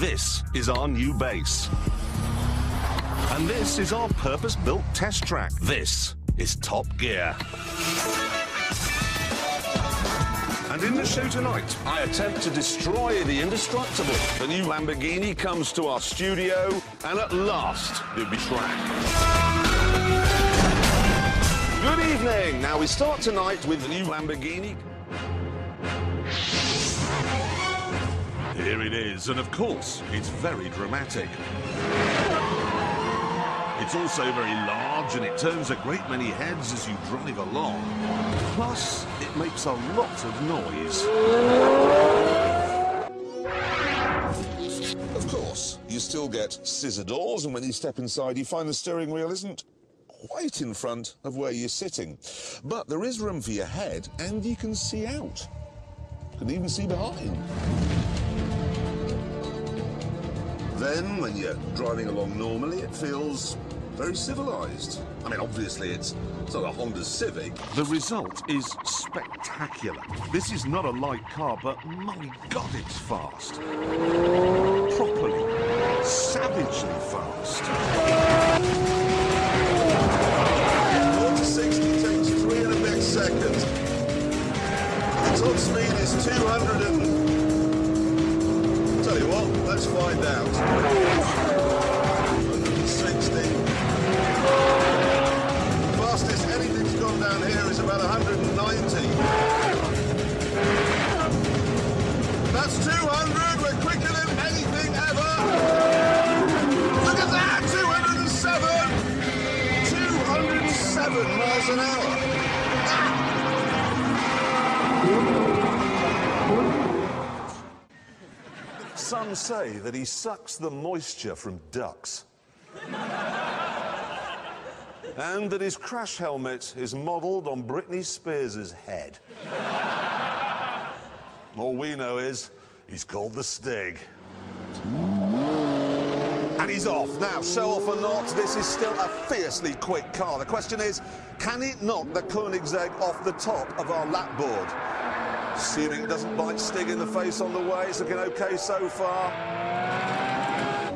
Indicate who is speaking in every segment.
Speaker 1: This is our new base. And this is our purpose-built test track. This is Top Gear. And in the show tonight, I attempt to destroy the indestructible. The new Lamborghini comes to our studio, and at last, it'll be tracked. Good evening. Now, we start tonight with the new Lamborghini. Here it is, and of course, it's very dramatic. It's also very large, and it turns a great many heads as you drive along. Plus, it makes a lot of noise. Of course, you still get scissor doors, and when you step inside, you find the steering wheel isn't quite in front of where you're sitting. But there is room for your head, and you can see out. You can even see behind. Then, when you're driving along normally, it feels very civilized. I mean, obviously, it's not a Honda Civic. The result is spectacular. This is not a light car, but my God, it's fast. Properly, savagely fast. 0 to 60 takes 3 and a bit seconds. The top speed is 200 and... Tell you what, let's find out. 160. The fastest anything's gone down here is about 190. That's 200. We're quicker than anything ever. Look at that, 207. 207 miles an hour. Some say that he sucks the moisture from ducks. And that his crash helmet is modelled on Britney Spears' head. All we know is he's called the Stig. And he's off. Now, show off or not, this is still a fiercely quick car. The question is, can it knock the Koenigsegg off the top of our lap board? Assuming it doesn't bite Stig in the face on the way, it's looking okay so far.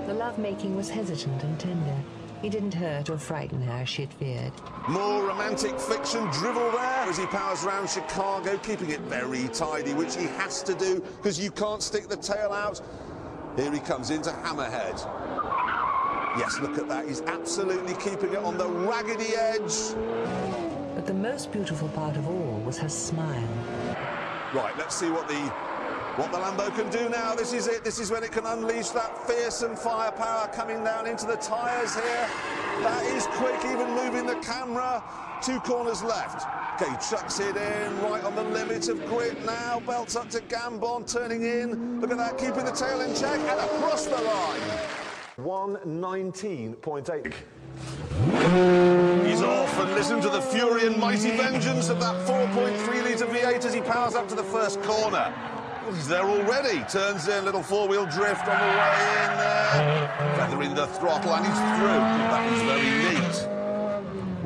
Speaker 2: The lovemaking was hesitant and tender. He didn't hurt or frighten her as she'd feared.
Speaker 1: More romantic fiction drivel there as he powers around Chicago, keeping it very tidy, which he has to do because you can't stick the tail out. Here he comes into Hammerhead. Yes, look at that. He's absolutely keeping it on the raggedy edge.
Speaker 2: But the most beautiful part of all was her smile.
Speaker 1: Right, let's see what the Lambo can do now. This is it. This is when it can unleash that fearsome firepower coming down into the tyres here. That is quick, even moving the camera. 2 corners left. Okay, chucks it in, right on the limit of grip now. Belts up to Gambon, turning in. Look at that, keeping the tail in check, and across the line. 119.8. He's off, and listen to the fury and mighty vengeance of that 4.3-litre V8 as he powers up to the first corner. Well, he's there already. Turns in, little 4-wheel drift on the way in there. Feathering the throttle, and he's through. That was very neat.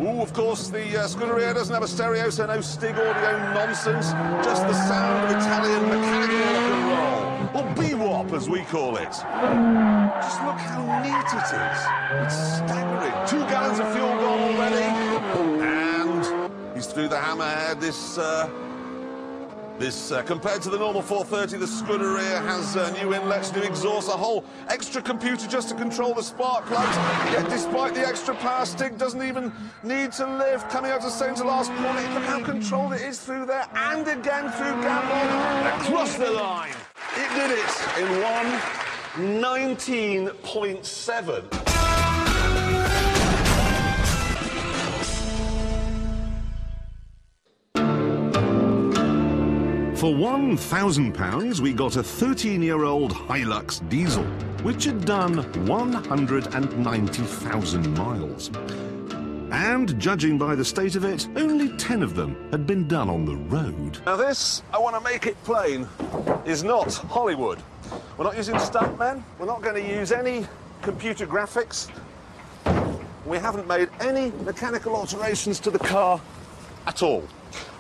Speaker 1: Ooh, of course, the Scuderia doesn't have a stereo, so no Stig audio nonsense. Just the sound of Italian mechanical rock and roll. Or bebop, as we call it. Just look how neat it is. It's staggering. 2 gallons of fuel gone already. And he's through the Hammerhead. This compared to the normal 430, the Scuderia has new inlets, new exhausts, a whole extra computer just to control the spark plugs. Yet despite the extra power, Stig doesn't even need to lift. Coming out to second to last corner, look how controlled it is through there, and again through Gambon, across the line. It did it in 1:19.7. For £1,000, we got a 13-year-old Hilux diesel, which had done 190,000 miles. And, judging by the state of it, only 10 of them had been done on the road. Now this, I want to make it plain, is not Hollywood. We're not using stuntmen, we're not going to use any computer graphics. We haven't made any mechanical alterations to the car at all.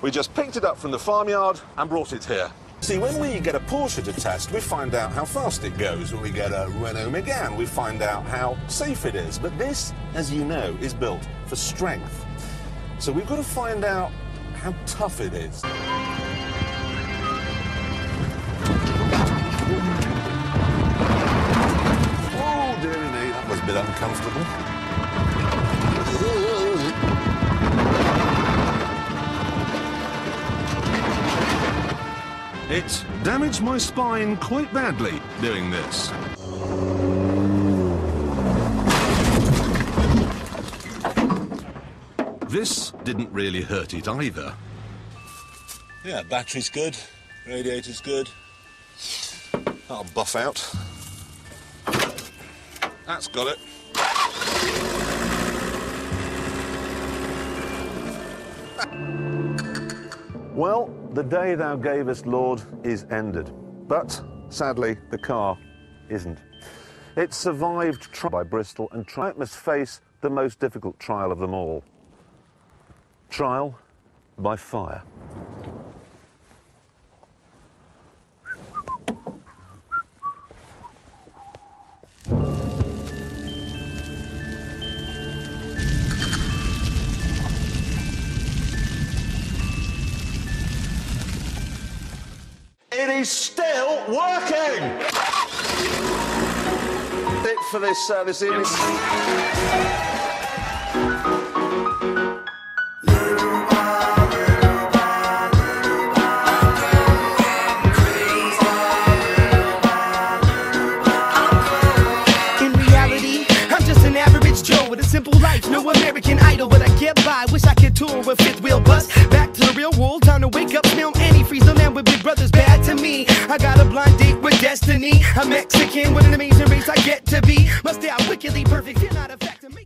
Speaker 1: We just picked it up from the farmyard and brought it here. See, when we get a Porsche to test, we find out how fast it goes. When we get a Renault Megane, we find out how safe it is. But this, as you know, is built for strength. So we've got to find out how tough it is. Oh, dearie me, that was a bit uncomfortable. It damaged my spine quite badly doing this. This didn't really hurt it either. Yeah, battery's good, radiator's good. That'll buff out. That's got it. Well, the day thou gavest, Lord, is ended. But, sadly, the car isn't. It survived trial by Bristol, and it must face the most difficult trial of them all. Trial by fire. It is still working! It for this evening.
Speaker 3: Simple life, no American Idol, but I get by. Wish I could tour with fifth wheel bus. Back to the real world, time to wake up, smell antifreeze. The man with big brothers bad to me. I got a blind date with destiny. I'm Mexican with an amazing race I get to be. Must stay out wickedly perfect, you're not a fact to make.